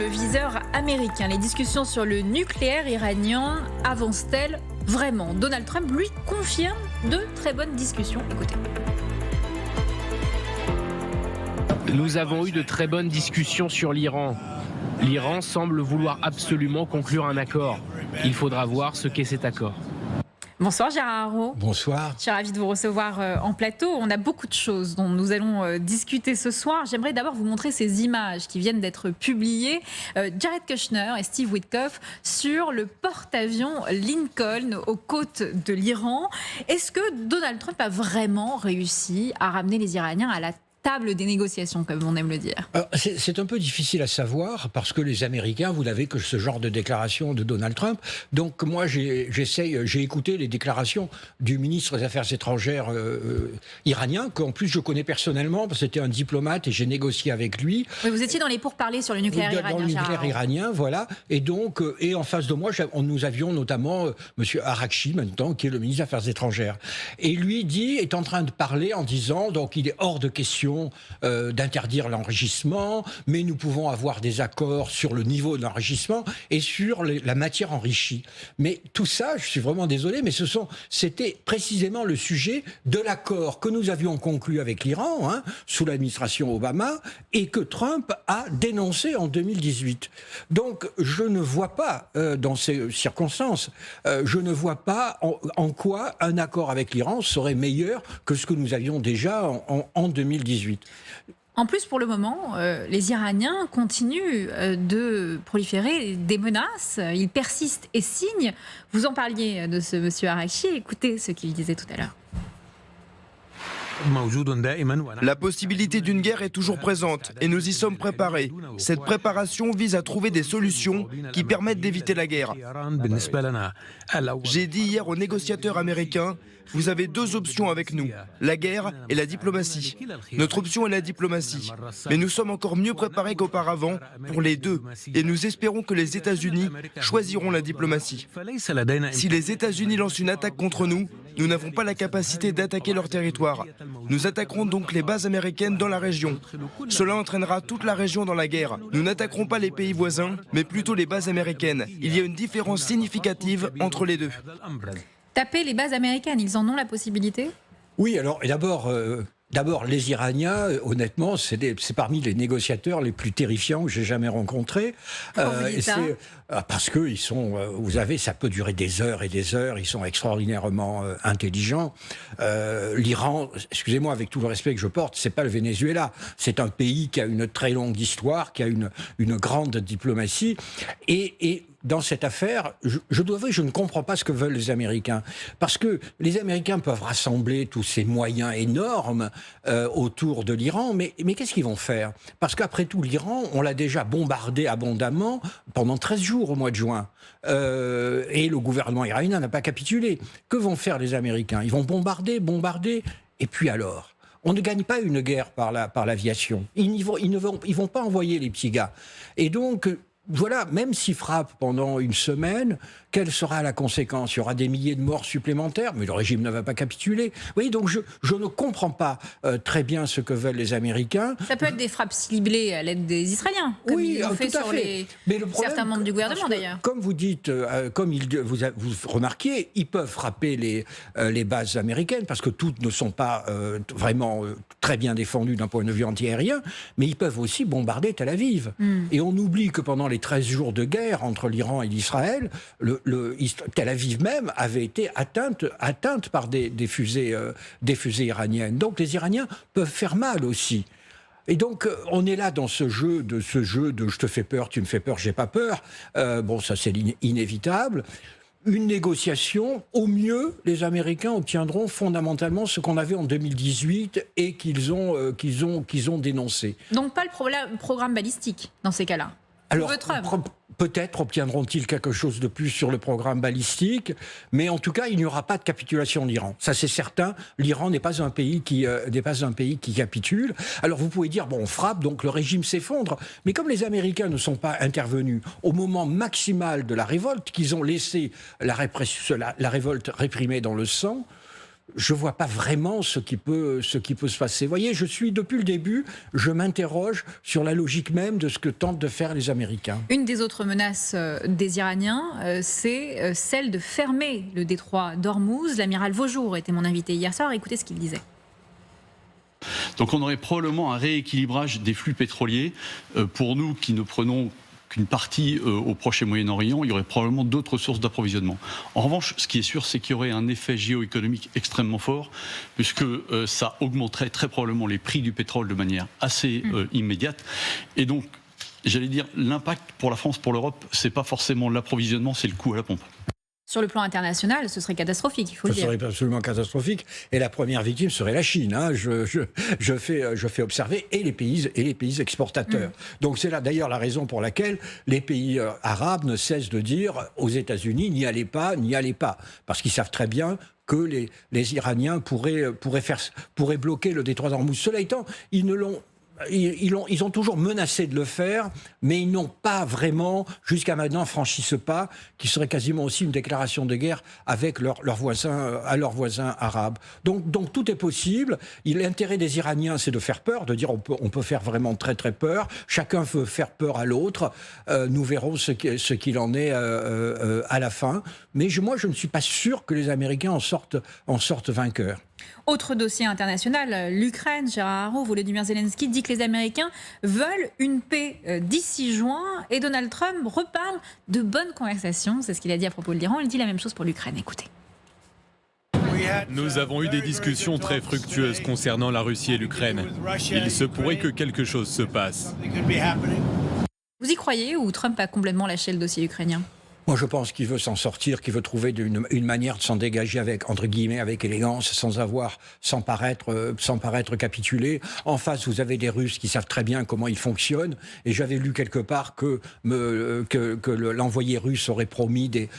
viseur américain. Les discussions sur le nucléaire iranien avancent-elles vraiment? Donald Trump, lui, confirme de très bonnes discussions. Écoutez. Nous avons eu de très bonnes discussions sur l'Iran. L'Iran semble vouloir absolument conclure un accord. Il faudra voir ce qu'est cet accord. Bonsoir Gérard Haro. Bonsoir. Je suis ravie de vous recevoir en plateau. On a beaucoup de choses dont nous allons discuter ce soir. J'aimerais d'abord vous montrer ces images qui viennent d'être publiées. Jared Kushner et Steve Witkoff sur le porte-avions Lincoln aux côtes de l'Iran. Est-ce que Donald Trump a vraiment réussi à ramener les Iraniens à la table des négociations, comme on aime le dire? C'est un peu difficile à savoir parce que les Américains, vous n'avez que ce genre de déclaration de Donald Trump. Donc moi, j'ai écouté les déclarations du ministre des Affaires étrangères iranien, qu'en plus je connais personnellement, parce que c'était un diplomate et j'ai négocié avec lui. Oui, vous étiez dans les pourparlers sur le nucléaire iranien. Dans le nucléaire iranien, voilà. Et donc, et en face de moi, nous avions notamment Monsieur Arakchi, maintenant, qui est le ministre des Affaires étrangères. Et lui est en train de parler en disant, donc il est hors de question d'interdire l'enrichissement, mais nous pouvons avoir des accords sur le niveau de l'enrichissement et sur la matière enrichie. Mais tout ça, je suis vraiment désolé, mais c'était précisément le sujet de l'accord que nous avions conclu avec l'Iran, sous l'administration Obama, et que Trump a dénoncé en 2018. Donc, je ne vois pas, dans ces circonstances, je ne vois pas en quoi un accord avec l'Iran serait meilleur que ce que nous avions déjà en 2018. En plus, pour le moment, les Iraniens continuent de proliférer des menaces. Ils persistent et signent. Vous en parliez de ce monsieur Arakchi. Écoutez ce qu'il disait tout à l'heure. La possibilité d'une guerre est toujours présente et nous y sommes préparés. Cette préparation vise à trouver des solutions qui permettent d'éviter la guerre. J'ai dit hier aux négociateurs américains, vous avez deux options avec nous, la guerre et la diplomatie. Notre option est la diplomatie, mais nous sommes encore mieux préparés qu'auparavant pour les deux et nous espérons que les États-Unis choisiront la diplomatie. Si les États-Unis lancent une attaque contre nous, nous n'avons pas la capacité d'attaquer leur territoire. Nous attaquerons donc les bases américaines dans la région. Cela entraînera toute la région dans la guerre. Nous n'attaquerons pas les pays voisins, mais plutôt les bases américaines. Il y a une différence significative entre les deux. Taper les bases américaines, ils en ont la possibilité? Oui, alors d'abord, les Iraniens, honnêtement, c'est parmi les négociateurs les plus terrifiants que j'ai jamais rencontrés. Parce que ils sont, vous savez, ça peut durer des heures et des heures. Ils sont extraordinairement intelligents. L'Iran, excusez-moi, avec tout le respect que je porte, c'est pas le Venezuela. C'est un pays qui a une très longue histoire, qui a une grande diplomatie et dans cette affaire, je dois avouer, je ne comprends pas ce que veulent les Américains. Parce que les Américains peuvent rassembler tous ces moyens énormes autour de l'Iran, mais qu'est-ce qu'ils vont faire? Parce qu'après tout, l'Iran, on l'a déjà bombardé abondamment pendant 13 jours au mois de juin. Et le gouvernement iranien n'a pas capitulé. Que vont faire les Américains? Ils vont bombarder, et puis alors? On ne gagne pas une guerre par l'aviation. Ils vont pas envoyer les petits gars. Et donc, voilà, même s'ils frappent pendant une semaine, quelle sera la conséquence? Il y aura des milliers de morts supplémentaires, mais le régime ne va pas capituler. Oui, donc je ne comprends pas très bien ce que veulent les Américains. Ça peut être des frappes ciblées à l'aide des Israéliens, comme ils l'ont fait sur certains membres du gouvernement d'ailleurs. Comme vous dites, vous remarquiez, ils peuvent frapper les bases américaines, parce que toutes ne sont pas vraiment très bien défendues d'un point de vue antiaérien, mais ils peuvent aussi bombarder Tel Aviv. Et on oublie que pendant les 13 jours de guerre entre l'Iran et l'Israël, Tel Aviv même avait été atteinte par des fusées iraniennes. Donc les Iraniens peuvent faire mal aussi. Et donc, on est là dans ce jeu de je te fais peur, tu me fais peur, j'ai pas peur. Ça c'est inévitable. Une négociation, au mieux, les Américains obtiendront fondamentalement ce qu'on avait en 2018 et qu'ils ont dénoncé. Donc pas le programme balistique dans ces cas-là. Alors, peut-être obtiendront-ils quelque chose de plus sur le programme balistique, mais en tout cas, il n'y aura pas de capitulation de l'Iran. Ça, c'est certain. L'Iran n'est pas un pays qui capitule. Alors, vous pouvez dire, on frappe, donc le régime s'effondre. Mais comme les Américains ne sont pas intervenus au moment maximal de la révolte, qu'ils ont laissé la révolte réprimée dans le sang, je vois pas vraiment ce qui peut se passer. Vous voyez, depuis le début, je m'interroge sur la logique même de ce que tentent de faire les Américains. Une des autres menaces des Iraniens, c'est celle de fermer le détroit d'Ormuz. L'amiral Vaujour était mon invité hier soir. Écoutez ce qu'il disait. Donc on aurait probablement un rééquilibrage des flux pétroliers. Pour nous qui ne prenons qu'une partie au Proche et Moyen-Orient, il y aurait probablement d'autres sources d'approvisionnement. En revanche, ce qui est sûr, c'est qu'il y aurait un effet géoéconomique extrêmement fort, puisque ça augmenterait très probablement les prix du pétrole de manière assez immédiate. Et donc, j'allais dire, l'impact pour la France, pour l'Europe, c'est pas forcément l'approvisionnement, c'est le coût à la pompe. Sur le plan international, ce serait catastrophique, il faut le dire. Ce serait absolument catastrophique. Et la première victime serait la Chine. Hein. Je fais observer et les pays exportateurs. Donc c'est là d'ailleurs la raison pour laquelle les pays arabes ne cessent de dire aux États-Unis n'y allez pas, parce qu'ils savent très bien que les Iraniens pourraient bloquer le détroit d'Ormuz. Cela étant, ils ont toujours menacé de le faire, mais ils n'ont pas vraiment, jusqu'à maintenant, franchi ce pas, qui serait quasiment aussi une déclaration de guerre avec leurs voisins arabes. Donc tout est possible. L'intérêt des Iraniens, c'est de faire peur, de dire on peut faire vraiment très très peur. Chacun veut faire peur à l'autre. Nous verrons ce qu'il en est à la fin. Mais moi, je ne suis pas sûr que les Américains en sortent vainqueurs. Autre dossier international, l'Ukraine. Gérard Haro, Volodymyr Zelensky dit que les Américains veulent une paix d'ici juin et Donald Trump reparle de bonnes conversations. C'est ce qu'il a dit à propos de l'Iran. Il dit la même chose pour l'Ukraine. Écoutez. Nous avons eu des discussions très fructueuses concernant la Russie et l'Ukraine. Il se pourrait que quelque chose se passe. Vous y croyez ou Trump a complètement lâché le dossier ukrainien ? Moi, je pense qu'il veut s'en sortir, qu'il veut trouver une manière de s'en dégager avec, entre guillemets, avec élégance, sans paraître capituler. En face, vous avez des Russes qui savent très bien comment ils fonctionnent. Et j'avais lu quelque part que l'envoyé russe aurait promis des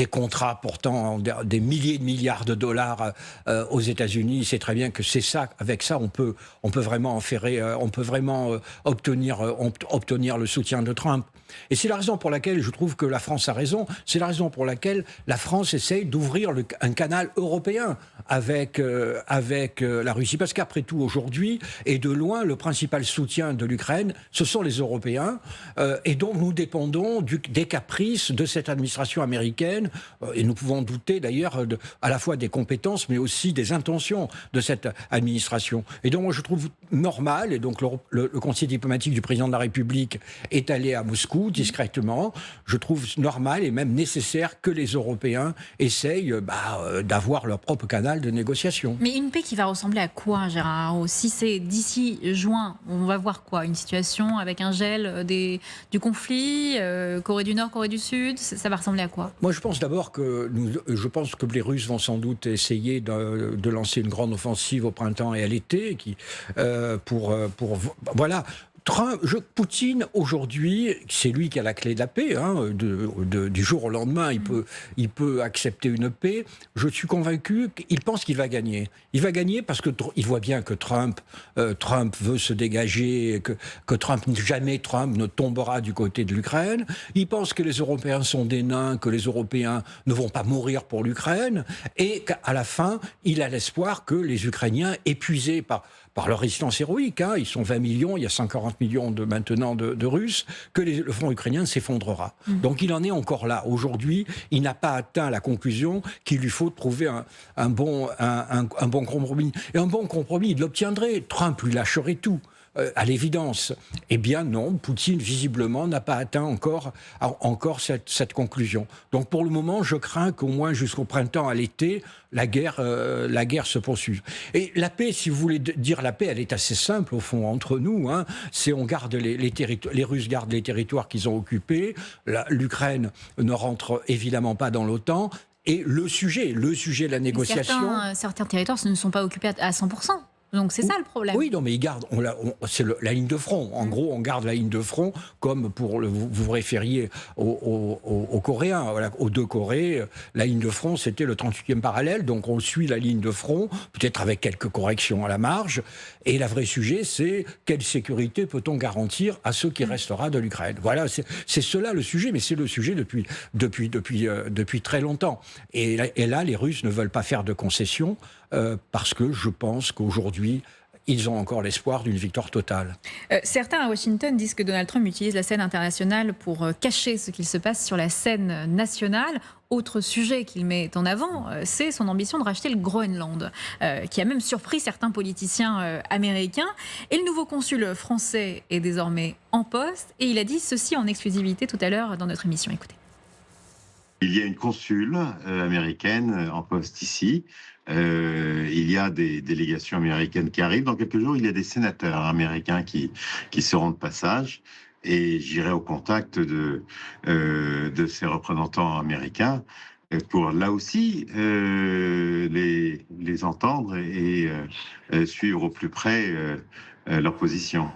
contrats portant des milliers de milliards de dollars aux États-Unis. C'est très bien que c'est ça. Avec ça, on peut vraiment obtenir le soutien de Trump. Et c'est la raison pour laquelle je trouve que la France a raison. C'est la raison pour laquelle la France essaye d'ouvrir un canal européen avec la Russie. Parce qu'après tout, aujourd'hui, et de loin, le principal soutien de l'Ukraine, ce sont les Européens. Et donc, nous dépendons des caprices de cette administration américaine. Et nous pouvons douter d'ailleurs à la fois des compétences, mais aussi des intentions de cette administration. Et donc, moi, je trouve normal, et donc le conseiller diplomatique du président de la République est allé à Moscou, discrètement. Je trouve normal et même nécessaire que les Européens essayent d'avoir leur propre canal de négociation. Mais une paix qui va ressembler à quoi, Gérard Haro ? Si c'est d'ici juin, on va voir quoi ? Une situation avec un gel du conflit, Corée du Nord, Corée du Sud, ça va ressembler à quoi ? Moi, je pense d'abord que les Russes vont sans doute essayer de lancer une grande offensive au printemps et à l'été, voilà. Poutine, aujourd'hui, c'est lui qui a la clé de la paix. Du jour au lendemain, il peut accepter une paix. Je suis convaincu qu'il pense qu'il va gagner. Il va gagner parce qu'il voit bien que Trump veut se dégager, que jamais Trump ne tombera du côté de l'Ukraine. Il pense que les Européens sont des nains, que les Européens ne vont pas mourir pour l'Ukraine. Et qu'à la fin, il a l'espoir que les Ukrainiens, épuisés par leur résistance héroïque, ils sont 20 millions, il y a 140 millions maintenant de Russes, que le front ukrainien s'effondrera. Donc il en est encore là. Aujourd'hui, il n'a pas atteint la conclusion qu'il lui faut trouver un bon compromis. Et un bon compromis, il l'obtiendrait. Trump lui lâcherait tout. À l'évidence. Eh bien non, Poutine visiblement n'a pas atteint encore cette conclusion. Donc pour le moment, je crains qu'au moins jusqu'au printemps, à l'été, la guerre se poursuive. Et la paix, si vous voulez dire la paix, elle est assez simple au fond entre nous. C'est on garde les Russes gardent les territoires qu'ils ont occupés. L'Ukraine ne rentre évidemment pas dans l'OTAN. Et le sujet de la négociation. Certains territoires ne sont pas occupés à 100%. Donc c'est ça le problème. Oui, non, mais ils gardent, c'est la ligne de front. En gros, on garde la ligne de front comme vous vous référiez aux Coréens, voilà, aux deux Corées. La ligne de front, c'était le 38e parallèle, donc on suit la ligne de front, peut-être avec quelques corrections à la marge. Et le vrai sujet, c'est quelle sécurité peut-on garantir à ce qui restera de l'Ukraine. Voilà, c'est cela le sujet, mais c'est le sujet depuis très longtemps. Et là, les Russes ne veulent pas faire de concessions. parce que je pense qu'aujourd'hui, ils ont encore l'espoir d'une victoire totale. Certains à Washington disent que Donald Trump utilise la scène internationale pour cacher ce qu'il se passe sur la scène nationale. Autre sujet qu'il met en avant, c'est son ambition de racheter le Groenland, qui a même surpris certains politiciens américains. Et le nouveau consul français est désormais en poste, et il a dit ceci en exclusivité tout à l'heure dans notre émission. Écoutez. Il y a une consul américaine en poste ici. Il y a des délégations américaines qui arrivent. Dans quelques jours, il y a des sénateurs américains qui seront de passage. Et j'irai au contact de ces représentants américains pour là aussi les entendre et suivre au plus près leur position.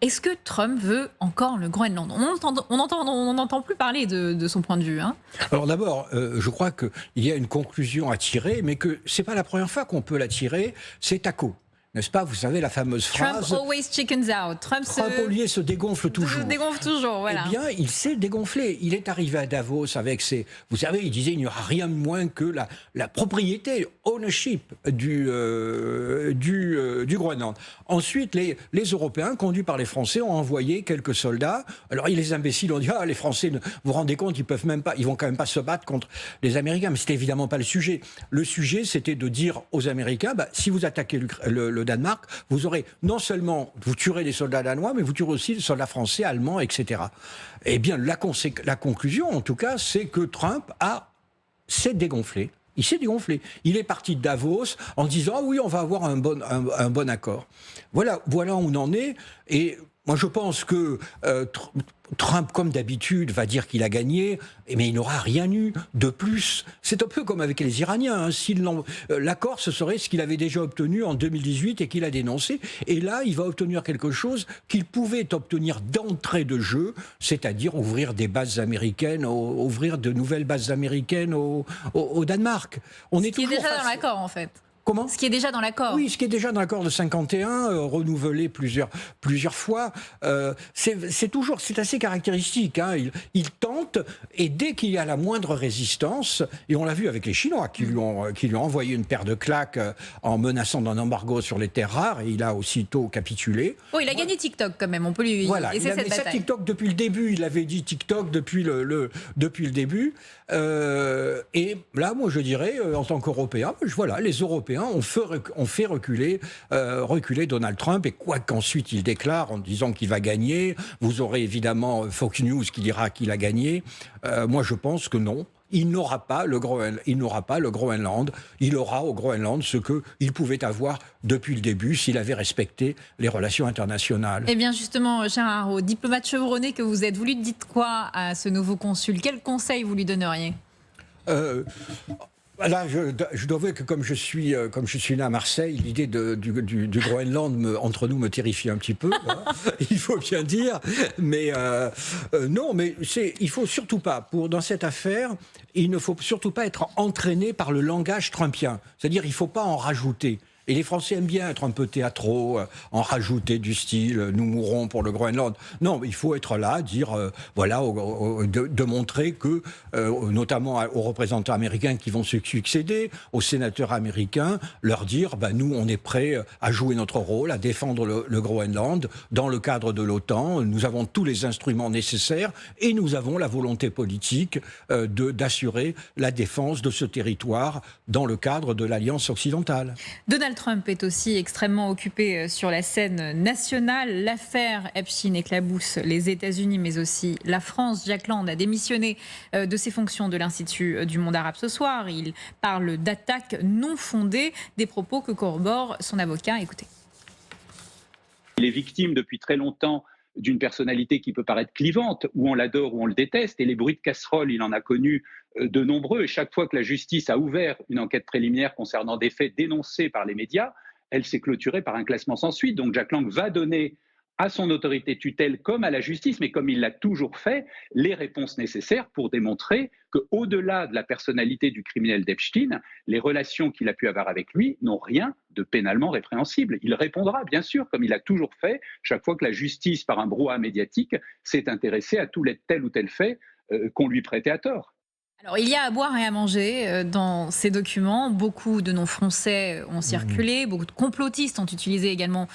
Est-ce que Trump veut encore le Groenland ? On n'entend plus parler de son point de vue. Hein. Alors d'abord, je crois qu'il y a une conclusion à tirer, mais que c'est pas la première fois qu'on peut la tirer, c'est TACO. N'est-ce pas? Vous savez la fameuse phrase. Trump always chickens out. Trump se dégonfle toujours. Se dégonfle toujours, voilà. Eh bien, il s'est dégonflé. Il est arrivé à Davos avec ses. Vous savez, il disait il n'y aura rien de moins que la propriété, ownership du Groenland. Ensuite, les Européens, conduits par les Français, ont envoyé quelques soldats. Alors, les imbéciles ont dit les Français, vous vous rendez compte, ils vont quand même pas se battre contre les Américains. Mais c'était évidemment pas le sujet. Le sujet, c'était de dire aux Américains, si vous attaquez le Danemark, vous aurez non seulement, vous tuerez les soldats danois, mais vous tuerez aussi les soldats français, allemands, etc. Eh bien, la conclusion, en tout cas, c'est que Trump s'est dégonflé. Il s'est dégonflé. Il est parti de Davos en disant oui, on va avoir un bon accord. Voilà où on en est. Et moi, je pense que Trump, comme d'habitude, va dire qu'il a gagné, mais il n'aura rien eu de plus. C'est un peu comme avec les Iraniens. L'accord, ce serait ce qu'il avait déjà obtenu en 2018 et qu'il a dénoncé. Et là, il va obtenir quelque chose qu'il pouvait obtenir d'entrée de jeu, c'est-à-dire ouvrir des bases américaines, ouvrir de nouvelles bases américaines au Danemark. Ce qui est déjà dans l'accord, en fait. Comment ? Ce qui est déjà dans l'accord. Oui, ce qui est déjà dans l'accord de 51, renouvelé plusieurs fois. C'est assez caractéristique. Hein. Il tente, et dès qu'il y a la moindre résistance, et on l'a vu avec les Chinois qui lui ont envoyé une paire de claques en menaçant d'un embargo sur les terres rares, et il a aussitôt capitulé. Oh, il a gagné TikTok quand même, on peut lui laisser cette bataille. Ça, TikTok depuis le début, il avait dit TikTok depuis le début. Et là, moi, je dirais, en tant qu'Européen, voilà, les Européens ont fait reculer Donald Trump, et quoi qu'ensuite il déclare en disant qu'il va gagner, vous aurez évidemment Fox News qui dira qu'il a gagné. Moi, je pense que non. Il n'aura pas le Groenland. Il aura au Groenland ce qu'il pouvait avoir depuis le début s'il avait respecté les relations internationales. Eh bien justement, Gérard Araud, diplomate chevronné que vous êtes, vous lui dites quoi à ce nouveau consul? Quel conseil vous lui donneriez? Là, je dois avouer que comme je suis né à Marseille, l'idée du Groenland entre nous me terrifie un petit peu. Hein, il faut bien dire. Mais non, mais il faut surtout pas dans cette affaire. Il ne faut surtout pas être entraîné par le langage trumpien. C'est-à-dire, il faut pas en rajouter. Et les Français aiment bien être un peu théâtraux, en rajouter du style « nous mourrons pour le Groenland ». Non, il faut être là, dire, de montrer que, notamment aux représentants américains qui vont se succéder, aux sénateurs américains, leur dire nous, on est prêts à jouer notre rôle, à défendre le Groenland dans le cadre de l'OTAN. Nous avons tous les instruments nécessaires et nous avons la volonté politique d'assurer la défense de ce territoire dans le cadre de l'Alliance occidentale. Donald Trump est aussi extrêmement occupé sur la scène nationale. L'affaire Epstein éclabousse les États-Unis, mais aussi la France. Jack Lang a démissionné de ses fonctions de l'Institut du monde arabe ce soir. Il parle d'attaques non fondées, des propos que corrobore son avocat. Écoutez. Il est victime depuis très longtemps d'une personnalité qui peut paraître clivante, où on l'adore ou on le déteste, et les bruits de casserole, il en a connu de nombreux, et chaque fois que la justice a ouvert une enquête préliminaire concernant des faits dénoncés par les médias, elle s'est clôturée par un classement sans suite. Donc Jack Lang va donner à son autorité tutelle comme à la justice, mais comme il l'a toujours fait, les réponses nécessaires pour démontrer qu'au-delà de la personnalité du criminel d'Epstein, les relations qu'il a pu avoir avec lui n'ont rien de pénalement répréhensible. Il répondra, bien sûr, comme il a toujours fait, chaque fois que la justice, par un brouhaha médiatique, s'est intéressée à tel ou tel fait qu'on lui prêtait à tort. Alors, il y a à boire et à manger dans ces documents. Beaucoup de noms français ont circulé, beaucoup de complotistes ont utilisé également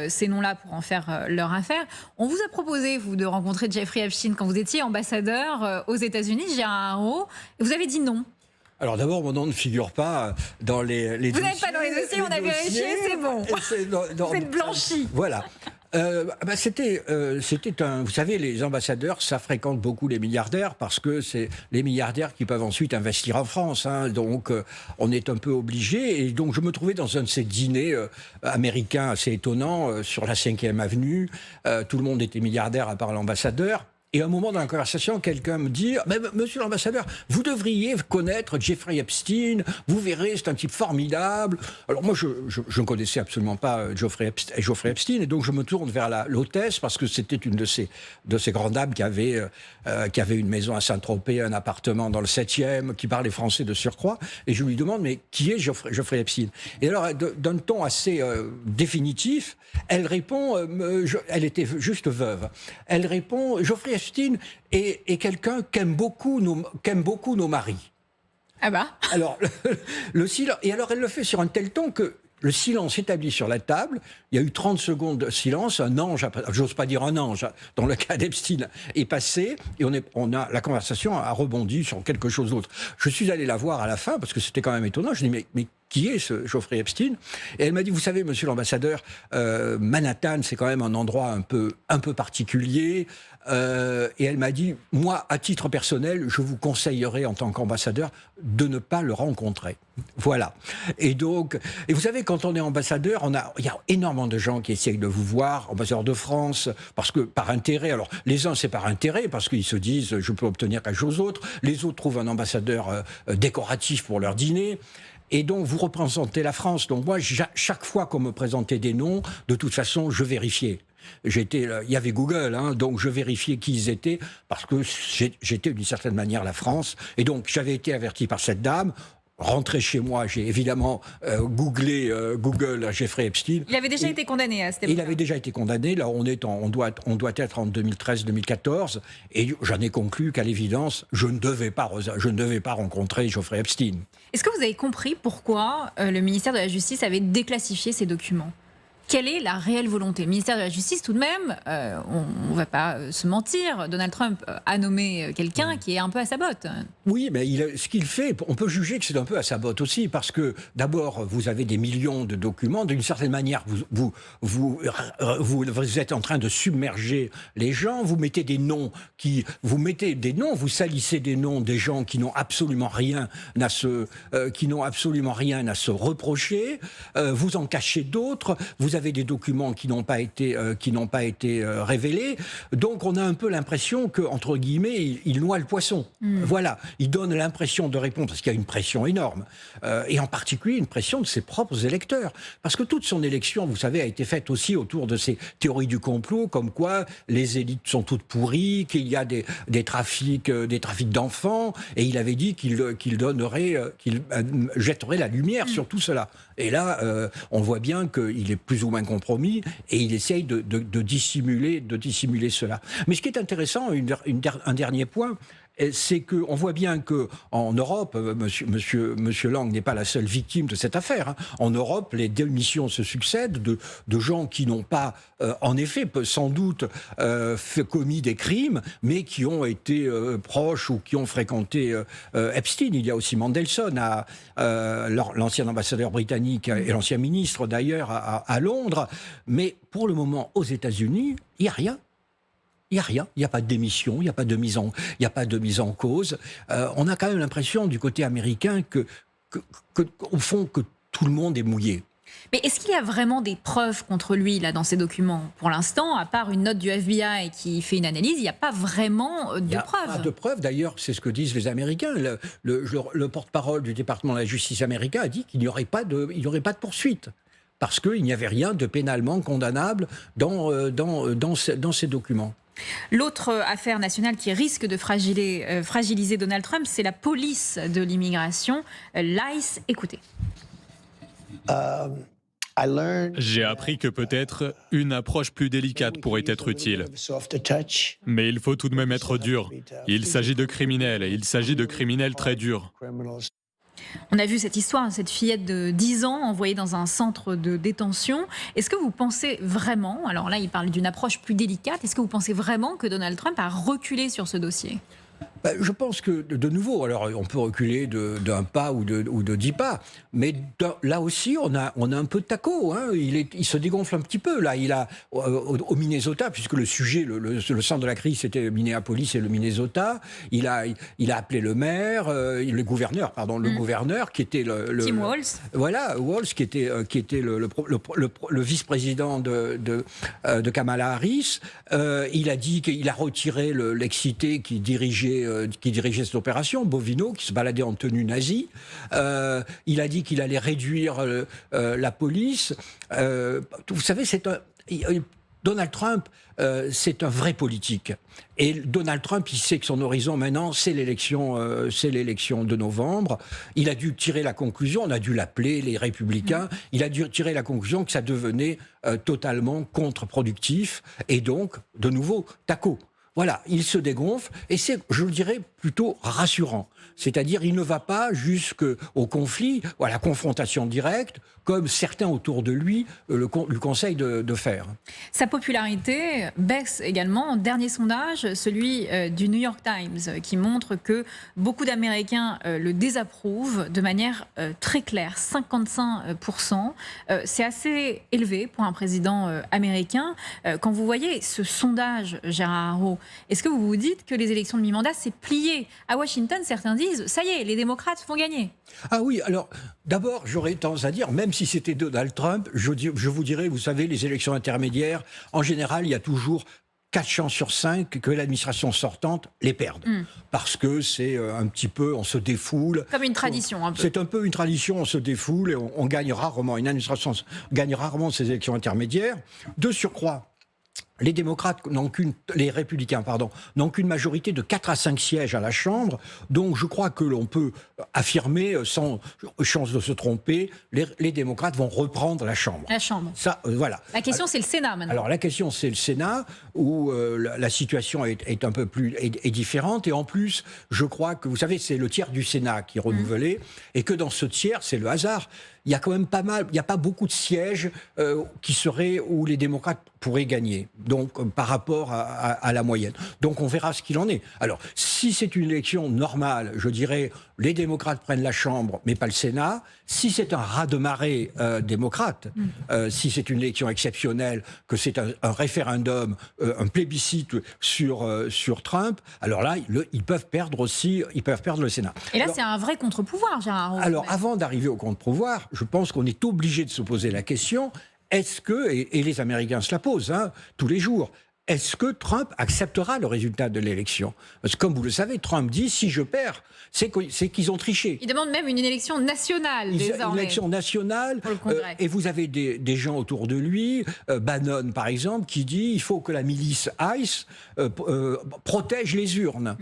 ces noms-là pour en faire leur affaire. On vous a proposé, vous, de rencontrer Jeffrey Epstein quand vous étiez ambassadeur aux États-Unis, Gérard Haraud, et vous avez dit non. Alors d'abord, mon nom ne figure pas dans les dossiers. Vous n'êtes pas dans les dossiers, on a vérifié, c'est bon. Vous êtes blanchi. Voilà. C'était un. Vous savez, les ambassadeurs, ça fréquente beaucoup les milliardaires parce que c'est les milliardaires qui peuvent ensuite investir en France. Hein, donc, on est un peu obligé. Et donc, je me trouvais dans un de ces dîners américains assez étonnants sur la 5e avenue. Tout le monde était milliardaire à part l'ambassadeur. Et à un moment dans la conversation, quelqu'un me dit « Monsieur l'ambassadeur, vous devriez connaître Jeffrey Epstein, vous verrez, c'est un type formidable. » Alors moi, je ne connaissais absolument pas Geoffrey Epstein, et donc je me tourne vers l'hôtesse, parce que c'était une de ces grandes dames qui avait une maison à Saint-Tropez, un appartement dans le 7e, qui parlait français de surcroît, et je lui demande « Mais qui est Geoffrey Epstein ?» Et alors, d'un ton assez définitif, elle répond, elle était juste veuve, elle répond « Geoffrey Epstein est quelqu'un qu'aiment beaucoup nos maris. » Ah bah. Alors, le silence, et alors elle le fait sur un tel ton que le silence s'établit sur la table. Il y a eu 30 secondes de silence. Un ange, j'ose pas dire un ange, dans le cas d'Epstein, est passé. Et la conversation a rebondi sur quelque chose d'autre. Je suis allé la voir à la fin, parce que c'était quand même étonnant. Je dis, mais qui est ce Geoffrey Epstein? Et elle m'a dit, vous savez, monsieur l'ambassadeur, Manhattan, c'est quand même un endroit un peu particulier. Et elle m'a dit, moi, à titre personnel, je vous conseillerais, en tant qu'ambassadeur, de ne pas le rencontrer. Voilà. Et donc, et vous savez, quand on est ambassadeur, il y a énormément de gens qui essayent de vous voir, ambassadeur de France, parce que par intérêt. Alors, les uns, c'est par intérêt, parce qu'ils se disent, je peux obtenir quelque chose d'autre. Les autres trouvent un ambassadeur décoratif pour leur dîner. Et donc, vous représentez la France. Donc, moi, chaque fois qu'on me présentait des noms, de toute façon, je vérifiais. Il y avait Google, hein, donc je vérifiais qui ils étaient, parce que j'étais d'une certaine manière la France. Et donc, j'avais été averti par cette dame. Rentré chez moi, j'ai évidemment googlé Google Jeffrey Epstein. Il avait déjà été condamné à cette époque. Il avait déjà été condamné. Là, on doit être en 2013-2014. Et j'en ai conclu qu'à l'évidence, je ne devais pas rencontrer Jeffrey Epstein. Est-ce que vous avez compris pourquoi le ministère de la Justice avait déclassifié ces documents ? Quelle est la réelle volonté ? Le ministère de la Justice, tout de même, on ne va pas se mentir, Donald Trump a nommé quelqu'un qui est un peu à sa botte. Oui, mais ce qu'il fait, on peut juger que c'est un peu à sa botte aussi, parce que d'abord, vous avez des millions de documents, d'une certaine manière, vous êtes en train de submerger les gens, vous mettez des noms, vous salissez des noms des gens qui n'ont absolument rien à se reprocher, vous en cachez d'autres, vous avez des documents qui n'ont pas été révélés. Donc, on a un peu l'impression que, entre guillemets, il noie le poisson. Voilà. Il donne l'impression de répondre, parce qu'il y a une pression énorme. Et en particulier, une pression de ses propres électeurs. Parce que toute son élection, vous savez, a été faite aussi autour de ces théories du complot, comme quoi les élites sont toutes pourries, qu'il y a des trafics d'enfants. Et il avait dit qu'il jetterait la lumière sur tout cela. Et là, on voit bien qu'il est plus ou moins compromis et il essaye de dissimuler cela. Mais ce qui est intéressant, un dernier point, c'est qu'on voit bien qu'en Europe, Monsieur Lang n'est pas la seule victime de cette affaire. Hein. En Europe, les démissions se succèdent de gens qui n'ont pas, en effet, sans doute commis des crimes, mais qui ont été proches ou qui ont fréquenté Epstein. Il y a aussi Mandelson, l'ancien ambassadeur britannique et l'ancien ministre d'ailleurs à Londres. Mais pour le moment, aux États-Unis, il n'y a rien. Il n'y a rien, il n'y a pas de démission, il n'y a pas de mise en cause. On a quand même l'impression du côté américain au fond, que tout le monde est mouillé. Mais est-ce qu'il y a vraiment des preuves contre lui là dans ces documents ? Pour l'instant, à part une note du FBI qui fait une analyse, il n'y a pas vraiment de preuves. Il n'y a pas de preuves, d'ailleurs, c'est ce que disent les Américains. Le porte-parole du département de la justice américain a dit qu'il n'y aurait pas de poursuite. Parce qu'il n'y avait rien de pénalement condamnable dans ces documents. L'autre affaire nationale qui risque de fragiliser Donald Trump, c'est la police de l'immigration, l'ICE. Écoutez. J'ai appris que peut-être une approche plus délicate pourrait être utile. Mais il faut tout de même être dur. Il s'agit de criminels, et il s'agit de criminels très durs. On a vu cette histoire, cette fillette de 10 ans envoyée dans un centre de détention. Est-ce que vous pensez vraiment, alors là il parle d'une approche plus délicate, est-ce que vous pensez vraiment que Donald Trump a reculé sur ce dossier ? Je pense que, de nouveau, alors on peut reculer d'un pas ou de 10 pas, mais là aussi, on a un peu de taco. Hein. Il se dégonfle un petit peu. Là, il a, au Minnesota, puisque le sujet, le centre de la crise, c'était Minneapolis et le Minnesota, il a appelé le maire, le gouverneur, qui était Tim Walz. Voilà, Walz, qui était le vice-président de Kamala Harris. Il a dit qu'il a retiré l'excité qui dirigeait cette opération, Bovino, qui se baladait en tenue nazie. Il a dit qu'il allait réduire la police. Vous savez, Donald Trump, c'est un vrai politique. Et Donald Trump, il sait que son horizon maintenant, c'est l'élection de novembre. Il a dû tirer la conclusion, on a dû l'appeler les républicains, il a dû tirer la conclusion que ça devenait totalement contre-productif. Et donc, de nouveau, taco. Voilà, il se dégonfle et c'est, je le dirais, plutôt rassurant. C'est-à-dire, il ne va pas jusqu'au conflit, ou à la confrontation directe, comme certains autour de lui lui conseillent de faire. Sa popularité baisse également. Dernier sondage, celui du New York Times, qui montre que beaucoup d'Américains le désapprouvent de manière très claire, 55%. C'est assez élevé pour un président américain. Quand vous voyez ce sondage, Gérard Haro, est-ce que vous vous dites que les élections de mi-mandat, c'est plié ? À Washington, certains disent, ça y est, les démocrates vont gagner. Ah oui, alors d'abord, j'aurais tendance à dire, même si c'était Donald Trump, je vous dirais, vous savez, les élections intermédiaires, en général, il y a toujours 4 chances sur 5 que l'administration sortante les perde. Parce que c'est un petit peu, on se défoule. Comme une tradition, un peu. C'est un peu une tradition, on se défoule et on gagne rarement, une administration gagne rarement ces élections intermédiaires. De surcroît, les républicains n'ont qu'une majorité de 4 à 5 sièges à la Chambre. Donc je crois que l'on peut affirmer, sans chance de se tromper, les démocrates vont reprendre la Chambre. La Chambre. Ça, voilà. La question, c'est le Sénat maintenant. Alors la question, c'est le Sénat, où la situation est un peu plus est différente. Et en plus, je crois que, vous savez, c'est le tiers du Sénat qui est renouvelé, et que dans ce tiers, c'est le hasard. Il y a quand même il n'y a pas beaucoup de sièges où les démocrates pourraient gagner, donc par rapport à la moyenne. Donc on verra ce qu'il en est. Alors, si c'est une élection normale, je dirais, les démocrates prennent la Chambre, mais pas le Sénat. Si c'est un raz-de-marée démocrate, si c'est une élection exceptionnelle, que c'est un référendum, un plébiscite sur Trump, alors là, ils peuvent perdre le Sénat. Et là, c'est un vrai contre-pouvoir, Gérard Haro. Alors, avant d'arriver au contre-pouvoir, je pense qu'on est obligé de se poser la question, est-ce que, et les Américains se la posent tous les jours, est-ce que Trump acceptera le résultat de l'élection ? Parce que comme vous le savez, Trump dit, si je perds, c'est qu'ils ont triché. Il demande même une élection nationale, désormais. Une élection nationale, pour le Congrès. Et vous avez des gens autour de lui, Bannon par exemple, qui dit, il faut que la milice ICE protège les urnes.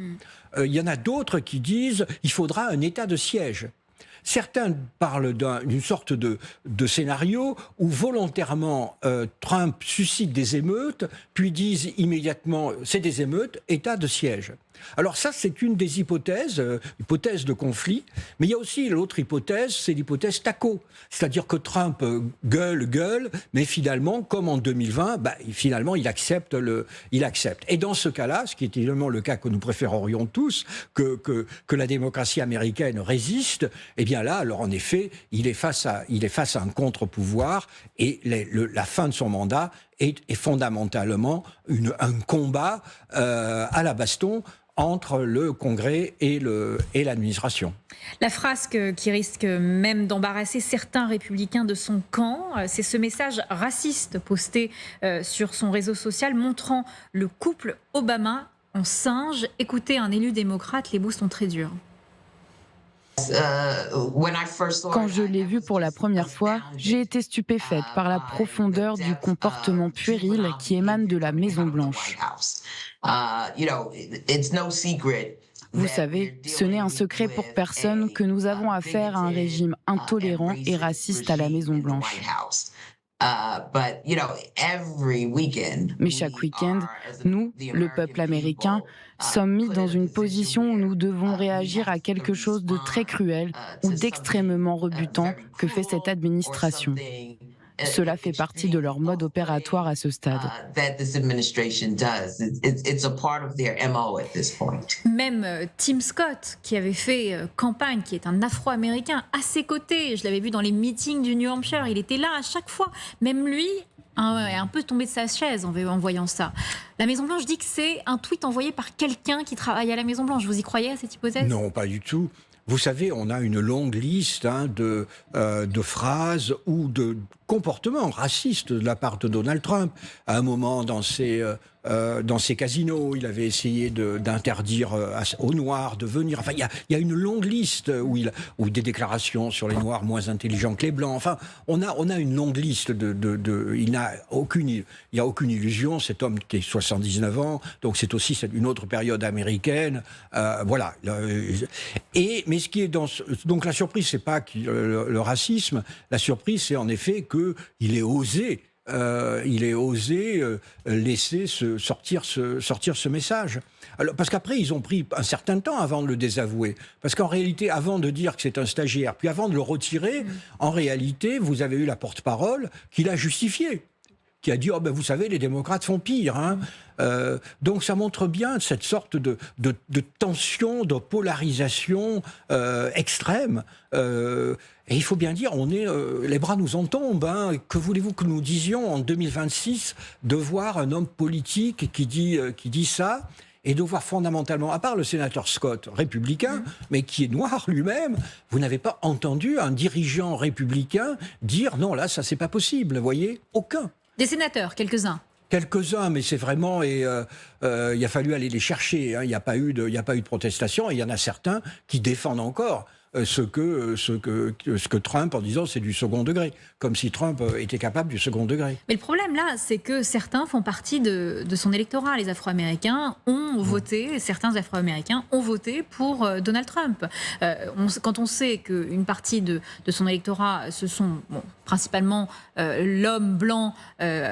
Il y en a d'autres qui disent, il faudra un état de siège. Certains parlent d'une sorte de scénario où volontairement Trump suscite des émeutes, puis disent immédiatement c'est des émeutes, état de siège. Alors ça, c'est une des hypothèses de conflit, mais il y a aussi l'autre hypothèse, c'est l'hypothèse taco. C'est-à-dire que Trump gueule, mais finalement, comme en 2020, finalement, il accepte. Et dans ce cas-là, ce qui est évidemment le cas que nous préférerions tous, que la démocratie américaine résiste, eh bien là, alors en effet, il est face à un contre-pouvoir, et la fin de son mandat est fondamentalement un combat à la baston entre le Congrès et l'administration. La phrase qui risque même d'embarrasser certains républicains de son camp, c'est ce message raciste posté sur son réseau social montrant le couple Obama en singe. Écoutez un élu démocrate, les mots sont très durs. Quand je l'ai vu pour la première fois, j'ai été stupéfaite par la profondeur du comportement puéril qui émane de la Maison-Blanche. Vous savez, ce n'est un secret pour personne que nous avons affaire à un régime intolérant et raciste à la Maison-Blanche. Mais chaque week-end, nous, le peuple américain, sommes mis dans une position où nous devons réagir à quelque chose de très cruel ou d'extrêmement rebutant que fait cette administration. Cela fait partie de leur mode opératoire à ce stade. Même Tim Scott, qui avait fait campagne, qui est un Afro-Américain, à ses côtés, je l'avais vu dans les meetings du New Hampshire, il était là à chaque fois. Même lui est un peu tombé de sa chaise en voyant ça. La Maison-Blanche dit que c'est un tweet envoyé par quelqu'un qui travaille à la Maison-Blanche. Vous y croyez à cette hypothèse ? Non, pas du tout. Vous savez, on a une longue liste de phrases ou de comportements racistes de la part de Donald Trump. À un moment, dans ses casinos, il avait essayé d'interdire aux Noirs de venir. Enfin, il y a une longue liste où des déclarations sur les Noirs moins intelligents que les Blancs. Enfin, on a une longue liste il n'y a aucune illusion. Cet homme qui est 79 ans, donc c'est aussi une autre période américaine. Voilà. Mais ce qui est donc la surprise, c'est pas le racisme. La surprise, c'est en effet qu'il ait osé. Laisser sortir ce message. Alors, parce qu'après, ils ont pris un certain temps avant de le désavouer. Parce qu'en réalité, avant de dire que c'est un stagiaire, puis avant de le retirer, en réalité, vous avez eu la porte-parole qui l'a justifié, qui a dit « Oh ben vous savez, les démocrates font pire hein. ». Donc ça montre bien cette sorte de tension, de polarisation extrême. Et il faut bien dire, les bras nous en tombent. Hein. Que voulez-vous que nous disions en 2026 de voir un homme politique qui dit ça et de voir fondamentalement, à part le sénateur Scott, républicain, mais qui est noir lui-même, vous n'avez pas entendu un dirigeant républicain dire « Non, là, ça, c'est pas possible. » Vous voyez ? Aucun. Des sénateurs, quelques-uns. Quelques-uns, mais c'est vraiment... il a fallu aller les chercher. Hein. Il n'y a pas eu de protestation. Et il y en a certains qui défendent encore ce que Trump, en disant c'est du second degré. Comme si Trump était capable du second degré. Mais le problème, là, c'est que certains font partie de son électorat. Les Afro-Américains ont voté, certains Afro-Américains ont voté pour Donald Trump. Quand on sait qu'une partie de son électorat, ce sont principalement l'homme blanc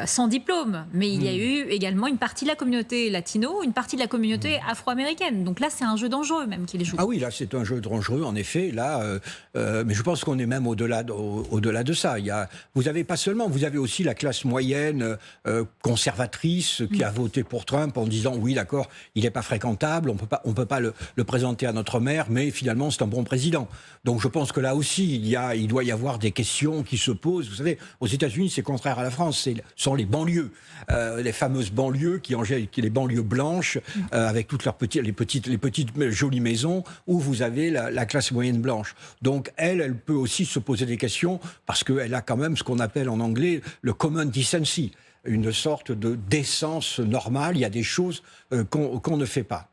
sans diplôme, mais il y a eu également une partie de la communauté latino, une partie de la communauté afro-américaine. Donc là, c'est un jeu dangereux même qu'il joue. Ah oui, là, c'est un jeu dangereux, en effet. Là, mais je pense qu'on est même au-delà de ça. Vous avez pas seulement, vous avez aussi la classe moyenne conservatrice qui a voté pour Trump en disant oui, d'accord, il n'est pas fréquentable, on peut pas le présenter à notre mère, mais finalement c'est un bon président. Donc je pense que là aussi il doit y avoir des questions qui se posent. Vous savez, aux États-Unis c'est contraire à la France, ce sont les banlieues, les fameuses banlieues qui les banlieues blanches avec toutes leurs les petites jolies maisons où vous avez la classe moyenne blanche. Donc elle peut aussi se poser des questions parce qu'elle a quand même ce qu'on appelle en anglais le common decency, une sorte de décence normale. Il y a des choses qu'on ne fait pas.